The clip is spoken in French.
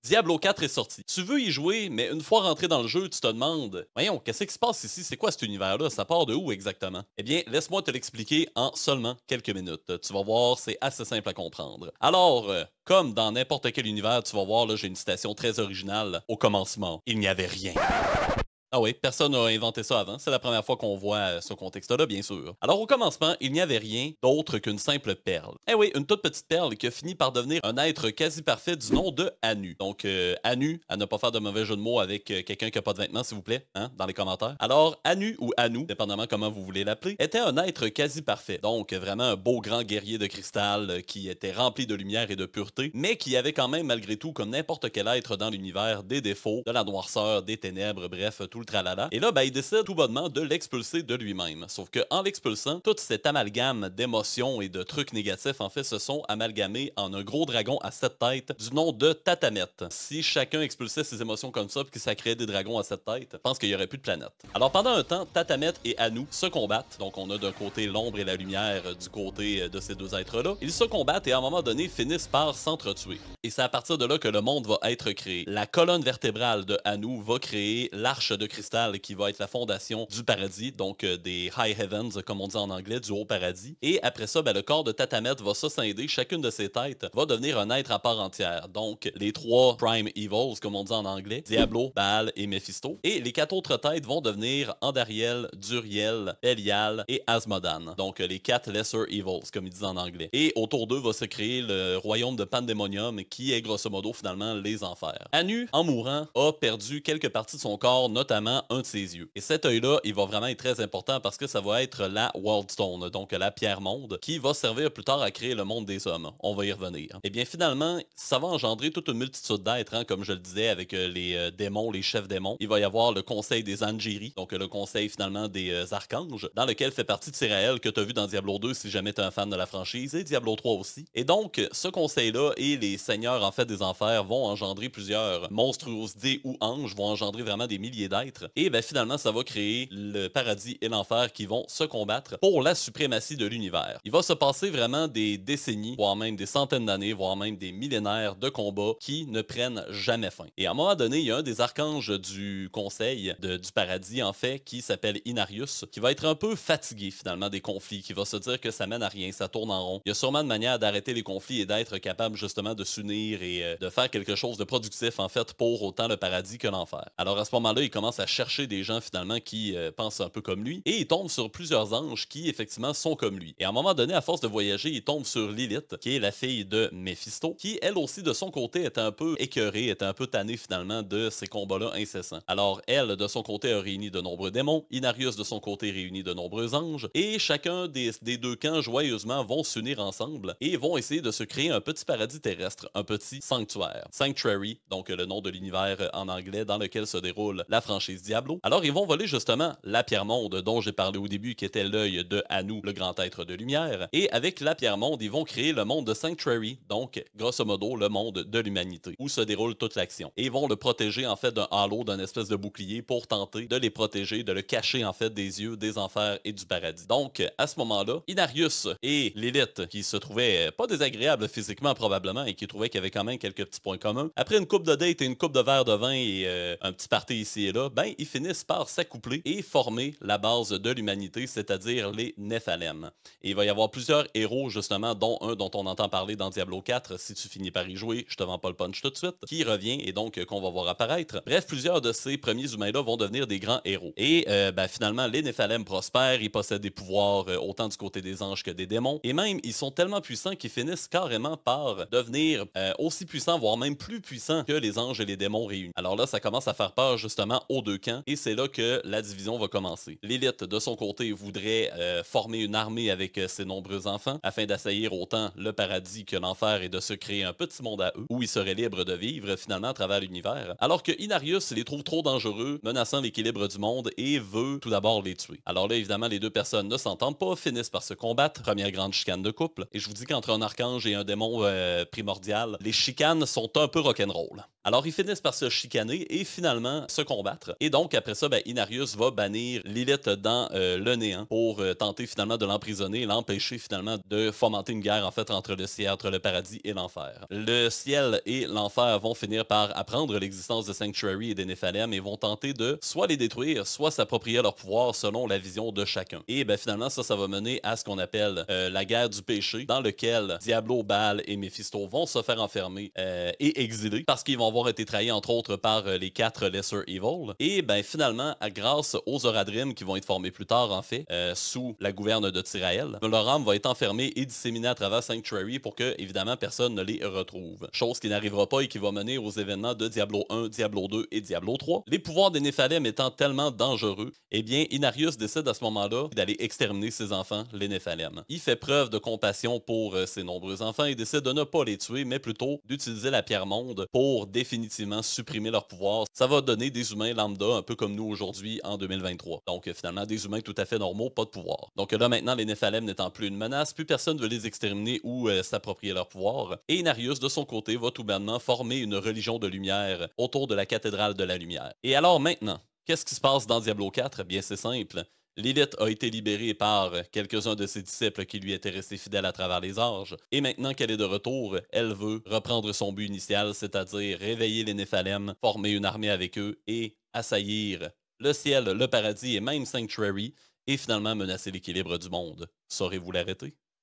Diablo 4 est sorti. Tu veux y jouer, mais une fois rentré dans le jeu, tu te demandes voyons, qu'est-ce qui se passe ici? C'est quoi cet univers-là? Ça part de où exactement? Eh bien, laisse-moi te l'expliquer en seulement quelques minutes. Tu vas voir, c'est assez simple à comprendre. Alors, comme dans n'importe quel univers, tu vas voir, là, j'ai une citation très originale. Au commencement, il n'y avait rien. Ah oui, personne n'a inventé ça avant. C'est la première fois qu'on voit ce contexte-là, bien sûr. Alors, au commencement, il n'y avait rien d'autre qu'une simple perle. Eh oui, une toute petite perle qui a fini par devenir un être quasi parfait du nom de Anu. Donc, Anu, à ne pas faire de mauvais jeu de mots avec quelqu'un qui n'a pas de vêtements, s'il vous plaît, hein, dans les commentaires. Alors, Anu ou Anu, dépendamment comment vous voulez l'appeler, était un être quasi parfait. Donc, vraiment un beau grand guerrier de cristal qui était rempli de lumière et de pureté, mais qui avait quand même, malgré tout, comme n'importe quel être dans l'univers, des défauts, de la noirceur, des ténèbres, bref, tout le tralala. Et là, ben, il décide tout bonnement de l'expulser de lui-même. Sauf que en l'expulsant, tout cet amalgame d'émotions et de trucs négatifs, en fait, se sont amalgamés en un gros dragon à 7 têtes du nom de Tatamet. Si chacun expulsait ses émotions comme ça, puis que ça créait des dragons à 7 têtes, je pense qu'il y aurait plus de planète. Alors pendant un temps, Tatamet et Anu se combattent. Donc on a d'un côté l'ombre et la lumière du côté de ces deux êtres-là. Ils se combattent et à un moment donné finissent par s'entretuer. Et c'est à partir de là que le monde va être créé. La colonne vertébrale de Anu va créer l'arche de cristal qui va être la fondation du paradis, donc des High Heavens, comme on dit en anglais, du haut paradis. Et après ça, ben, le corps de Tatamet va se scinder, chacune de ses têtes va devenir un être à part entière. Donc, les trois Prime Evils, comme on dit en anglais, Diablo, Baal et Mephisto. Et les quatre autres têtes vont devenir Andariel, Duriel, Belial et Asmodan. Donc, les quatre Lesser Evils, comme ils disent en anglais. Et autour d'eux va se créer le royaume de Pandemonium, qui est grosso modo finalement les enfers. Anu, en mourant, a perdu quelques parties de son corps, notamment un de ses yeux. Et cet œil-là, il va vraiment être très important parce que ça va être la Worldstone, donc la pierre monde, qui va servir plus tard à créer le monde des hommes. On va y revenir. Et bien finalement, ça va engendrer toute une multitude d'êtres, hein, comme je le disais, avec les démons, les chefs démons. Il va y avoir le conseil des Angiri, donc le conseil finalement des archanges, dans lequel fait partie de Tyrael que tu as vu dans Diablo 2 si jamais tu es un fan de la franchise, et Diablo 3 aussi. Et donc, ce conseil-là et les seigneurs en fait des enfers vont engendrer plusieurs monstruosités ou anges, vont engendrer vraiment des milliers d'êtres. Et ben finalement, ça va créer le paradis et l'enfer qui vont se combattre pour la suprématie de l'univers. Il va se passer vraiment des décennies, voire même des centaines d'années, voire même des millénaires de combats qui ne prennent jamais fin. Et à un moment donné, il y a un des archanges du conseil du paradis, en fait, qui s'appelle Inarius, qui va être un peu fatigué finalement des conflits, qui va se dire que ça mène à rien, ça tourne en rond. Il y a sûrement une manière d'arrêter les conflits et d'être capable justement de s'unir et de faire quelque chose de productif en fait pour autant le paradis que l'enfer. Alors à ce moment-là, il commence à chercher des gens finalement qui pensent un peu comme lui et il tombe sur plusieurs anges qui effectivement sont comme lui. Et à un moment donné, à force de voyager, il tombe sur Lilith, qui est la fille de Mephisto, qui elle aussi de son côté était un peu écœurée, était un peu tannée finalement de ces combats-là incessants. Alors elle de son côté a réuni de nombreux démons, Inarius de son côté réunit de nombreux anges et chacun des deux camps joyeusement vont s'unir ensemble et vont essayer de se créer un petit paradis terrestre, un petit sanctuaire. Sanctuary, donc le nom de l'univers en anglais dans lequel se déroule la franchise Diablo. Alors ils vont voler justement la pierre monde dont j'ai parlé au début qui était l'œil de Anu, le grand être de lumière. Et avec la pierre monde, ils vont créer le monde de Sanctuary, donc grosso modo le monde de l'humanité, où se déroule toute l'action. Et ils vont le protéger en fait d'un halo, d'un espèce de bouclier pour tenter de les protéger, de le cacher en fait des yeux des enfers et du paradis. Donc à ce moment-là, Inarius et Lilith, qui se trouvaient pas désagréables physiquement probablement et qui trouvaient qu'il y avait quand même quelques petits points communs, après une coupe de date et une coupe de verre de vin et un petit party ici et là, ben ils finissent par s'accoupler et former la base de l'humanité, c'est-à-dire les Nephalem. Et il va y avoir plusieurs héros justement, dont un dont on entend parler dans Diablo 4, si tu finis par y jouer, je te vends pas le punch tout de suite, qui revient et donc qu'on va voir apparaître. Bref, plusieurs de ces premiers humains-là vont devenir des grands héros. Et ben, finalement, les Nephalem prospèrent, ils possèdent des pouvoirs autant du côté des anges que des démons, et même ils sont tellement puissants qu'ils finissent carrément par devenir aussi puissants, voire même plus puissants que les anges et les démons réunis. Alors là, ça commence à faire peur justement aux deux camps, et c'est là que la division va commencer. L'élite, de son côté, voudrait former une armée avec ses nombreux enfants, afin d'assaillir autant le paradis que l'enfer et de se créer un petit monde à eux, où ils seraient libres de vivre finalement à travers l'univers, alors que Inarius les trouve trop dangereux, menaçant l'équilibre du monde, et veut tout d'abord les tuer. Alors là, évidemment, les deux personnes ne s'entendent pas, finissent par se combattre, première grande chicane de couple, et je vous dis qu'entre un archange et un démon primordial, les chicanes sont un peu rock'n'roll. Alors ils finissent par se chicaner et finalement se combattre. 4. Et donc, après ça, Inarius va bannir Lilith dans le néant pour tenter finalement de l'emprisonner et l'empêcher finalement de fomenter une guerre en fait entre le ciel, entre le paradis et l'enfer. Le ciel et l'enfer vont finir par apprendre l'existence de Sanctuary et des Néphalem et vont tenter de soit les détruire, soit s'approprier leur pouvoir selon la vision de chacun. Et finalement, ça va mener à ce qu'on appelle la guerre du péché, dans lequel Diablo, Baal et Mephisto vont se faire enfermer et exiler parce qu'ils vont avoir été trahis entre autres par les 4 Lesser Evil. Et finalement, grâce aux Oradrim qui vont être formés plus tard en fait, sous la gouverne de Tyrael, leur âme va être enfermée et disséminée à travers Sanctuary pour que, évidemment, personne ne les retrouve. Chose qui n'arrivera pas et qui va mener aux événements de Diablo 1, Diablo 2 et Diablo 3. Les pouvoirs des Néphalem étant tellement dangereux, Inarius décide à ce moment-là d'aller exterminer ses enfants, les Néphalem. Il fait preuve de compassion pour ses nombreux enfants et décide de ne pas les tuer, mais plutôt d'utiliser la pierre monde pour définitivement supprimer leur pouvoir. Ça va donner des humains lambda, un peu comme nous aujourd'hui en 2023. Donc finalement, des humains tout à fait normaux, pas de pouvoir. Donc là maintenant, les Néphalem n'étant plus une menace, plus personne ne veut les exterminer ou s'approprier leur pouvoir. Et Inarius, de son côté, va tout bonnement former une religion de lumière autour de la cathédrale de la lumière. Et alors maintenant, qu'est-ce qui se passe dans Diablo 4? Bien, c'est simple. Lilith a été libérée par quelques-uns de ses disciples qui lui étaient restés fidèles à travers les âges, et maintenant qu'elle est de retour, elle veut reprendre son but initial, c'est-à-dire réveiller les Néphalem, former une armée avec eux et assaillir le ciel, le paradis et même Sanctuary, et finalement menacer l'équilibre du monde. Saurez-vous l'arrêter?